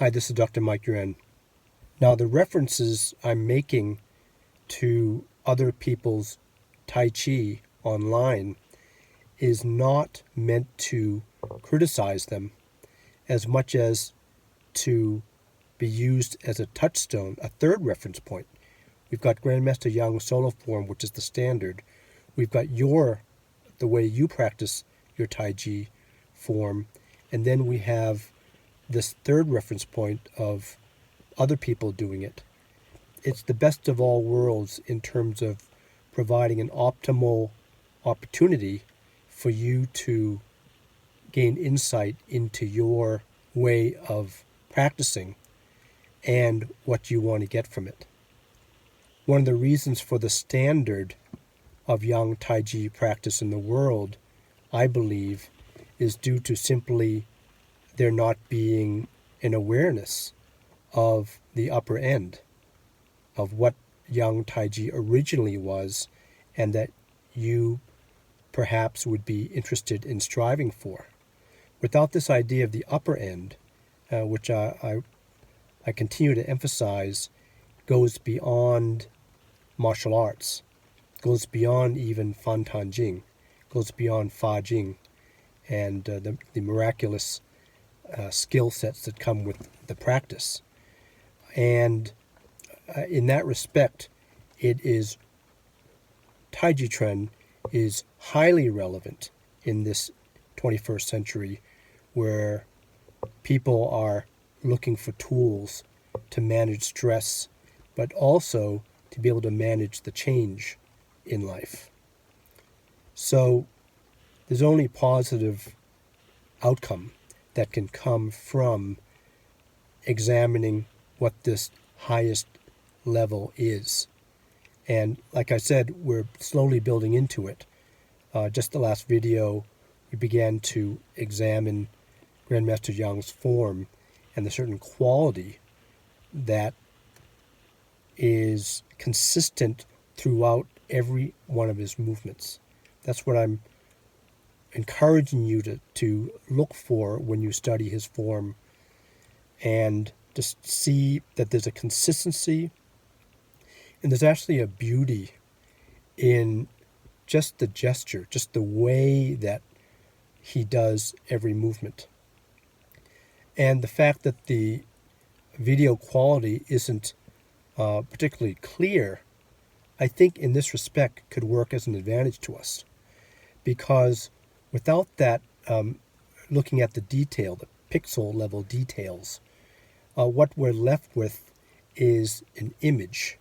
Hi, this is Dr. Mike Yuan. Now, the references I'm making to other people's Tai Chi online is not meant to criticize them as much as to be used as a touchstone, a third reference point. We've got Grandmaster Yang solo form, which is the standard. We've got the way you practice your Tai Chi form. And then we have this third reference point of other people doing it. It's the best of all worlds in terms of providing an optimal opportunity for you to gain insight into your way of practicing and what you want to get from it. One of the reasons for the standard of Yang Tai Chi practice in the world, I believe, is due to simply there not being an awareness of the upper end of what Yang Tai Chi originally was, and that you perhaps would be interested in striving for. Without this idea of the upper end, which I continue to emphasize, goes beyond martial arts, goes beyond even Fan Tan Jing, goes beyond Fa Jing, and the miraculous skill sets that come with the practice. And in that respect, Tai Chi Chuan is highly relevant in this 21st century, where people are looking for tools to manage stress, but also to be able to manage the change in life. So there's only positive outcome that can come from examining what this highest level is. And like I said, we're slowly building into it. Just the last video, we began to examine Grandmaster Yang's form and the certain quality that is consistent throughout every one of his movements. That's what I'm encouraging you to look for when you study his form, and just see that there's a consistency and there's actually a beauty in just the gesture, just the way that he does every movement. And the fact that the video quality isn't particularly clear, I think in this respect could work as an advantage to us, because without that looking at the detail, the pixel level details, what we're left with is an image,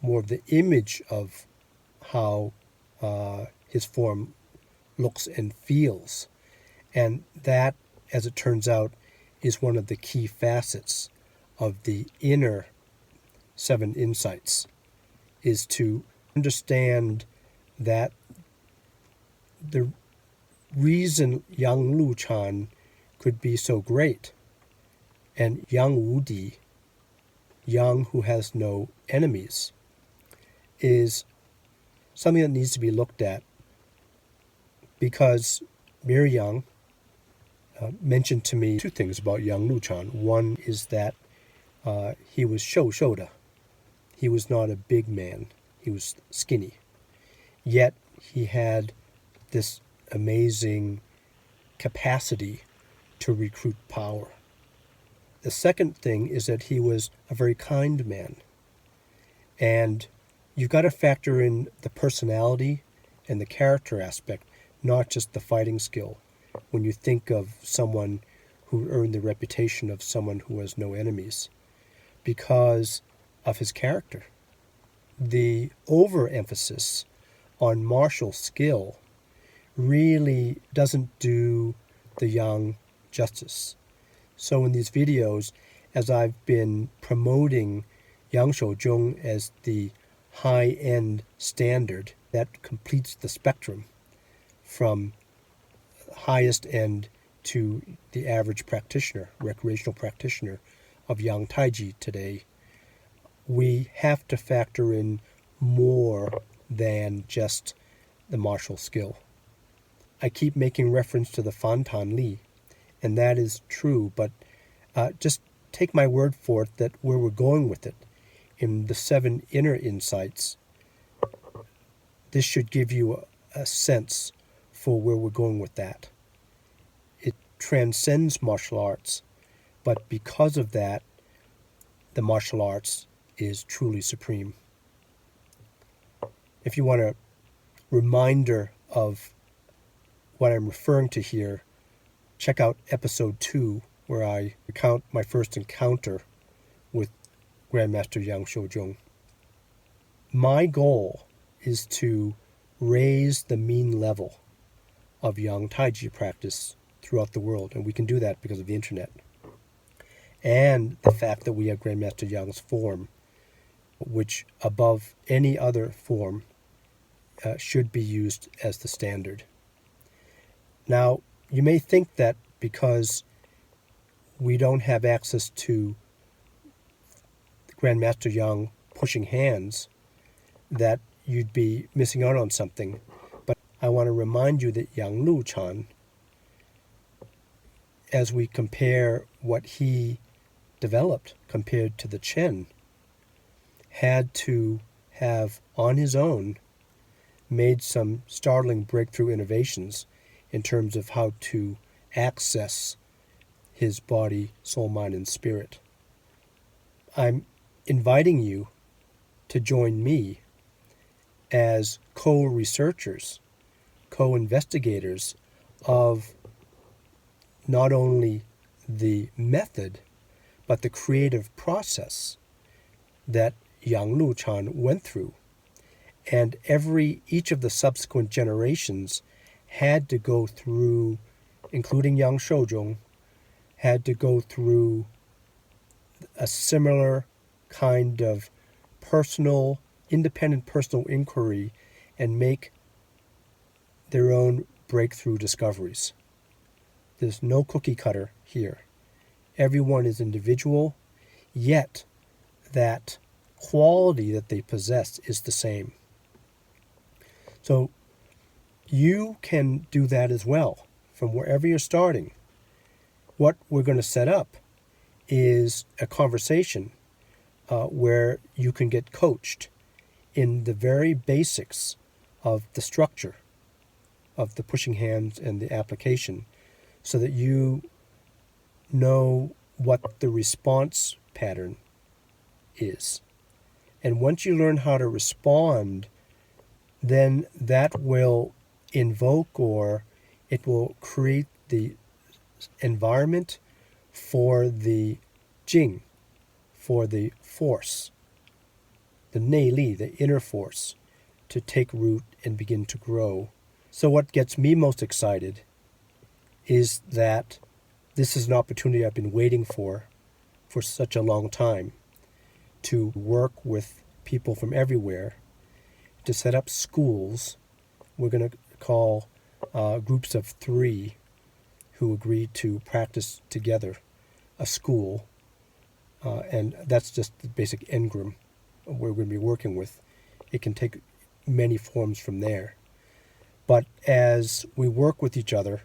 more of the image of how his form looks and feels. And that, as it turns out, is one of the key facets of the inner 7 insights, is to understand that the reason Yang Lu Chan could be so great, and Yang Wu Di, Yang who has no enemies, is something that needs to be looked at, because Mir Yang mentioned to me 2 things about Yang Lu Chan. One is that he was shou-shou-da. He was not a big man. He was skinny. Yet he had this amazing capacity to recruit power. The second thing is that he was a very kind man. And you've got to factor in the personality and the character aspect, not just the fighting skill, when you think of someone who earned the reputation of someone who has no enemies, because of his character. The overemphasis on martial skill really doesn't do the Yang justice. So in these videos, as I've been promoting Yang Sau Chung as the high-end standard that completes the spectrum from highest end to the average practitioner, recreational practitioner of Yang Tai Chi today, we have to factor in more than just the martial skill. I keep making reference to the Fan Tan Li, and that is true, but just take my word for it that where we're going with it, in the 7 inner insights, this should give you a sense for where we're going with that. It transcends martial arts, but because of that, the martial arts is truly supreme. If you want a reminder of what I'm referring to here, check out episode 2, where I recount my first encounter with Grandmaster Yang Sau Chung. My goal is to raise the mean level of Yang Tai Chi practice throughout the world, and we can do that because of the internet. And the fact that we have Grandmaster Yang's form, which above any other form should be used as the standard. Now, you may think that because we don't have access to Grandmaster Yang pushing hands, that you'd be missing out on something. But I want to remind you that Yang Lu Chan, as we compare what he developed compared to the Chen, had to have on his own made some startling breakthrough innovations in terms of how to access his body, soul, mind, and spirit. I'm inviting you to join me as co-researchers, co-investigators of not only the method, but the creative process that Yang Lu Chan went through. And each of the subsequent generations had to go through, including Yang Sau Chung, had to go through a similar kind of independent personal inquiry and make their own breakthrough discoveries. There's no cookie cutter here. Everyone is individual, yet that quality that they possess is the same. So you can do that as well from wherever you're starting. What we're going to set up is a conversation where you can get coached in the very basics of the structure of the pushing hands and the application, so that you know what the response pattern is. And once you learn how to respond, then that will invoke, or it will create the environment for the Jing, for the force, the Nei Li, the inner force, to take root and begin to grow. So what gets me most excited is that this is an opportunity I've been waiting for such a long time, to work with people from everywhere, to set up schools. We're going to call groups of 3 who agree to practice together a school, and that's just the basic engram we're going to be working with. It can take many forms from there. But as we work with each other,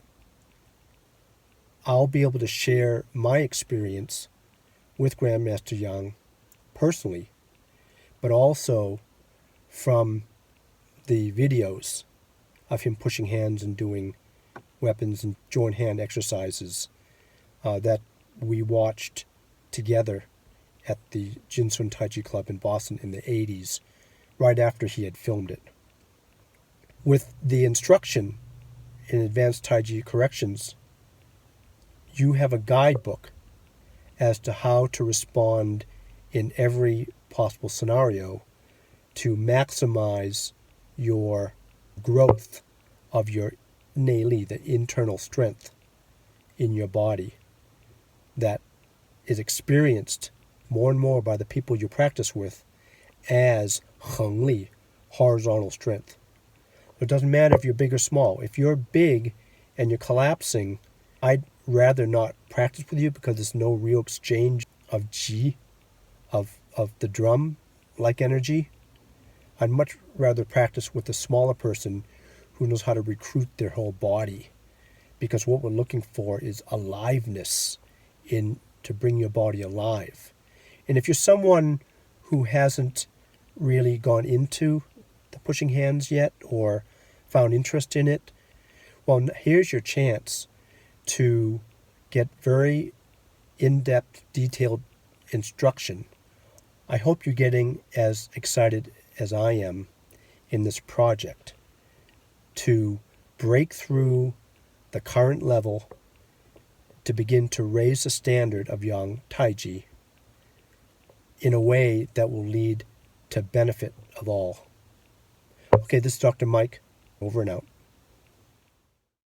I'll be able to share my experience with Grandmaster Yang personally, but also from the videos of him pushing hands and doing weapons and joint hand exercises that we watched together at the Jinsun Tai Chi Club in Boston in the 80s, right after he had filmed it. With the instruction in Advanced Tai Chi Corrections, you have a guidebook as to how to respond in every possible scenario to maximize your growth of your Nei Li, the internal strength in your body that is experienced more and more by the people you practice with as Heng Li, horizontal strength. It doesn't matter if you're big or small. If you're big and you're collapsing, I'd rather not practice with you, because there's no real exchange of Qi, of the drum-like energy. I'd much rather practice with a smaller person who knows how to recruit their whole body, because what we're looking for is aliveness in to bring your body alive. And if you're someone who hasn't really gone into the pushing hands yet or found interest in it, well, here's your chance to get very in-depth, detailed instruction. I hope you're getting as excited as I am in this project to break through the current level to begin to raise the standard of Yang Tai Chi in a way that will lead to benefit of all. Okay, this is Dr. Mike, over and out.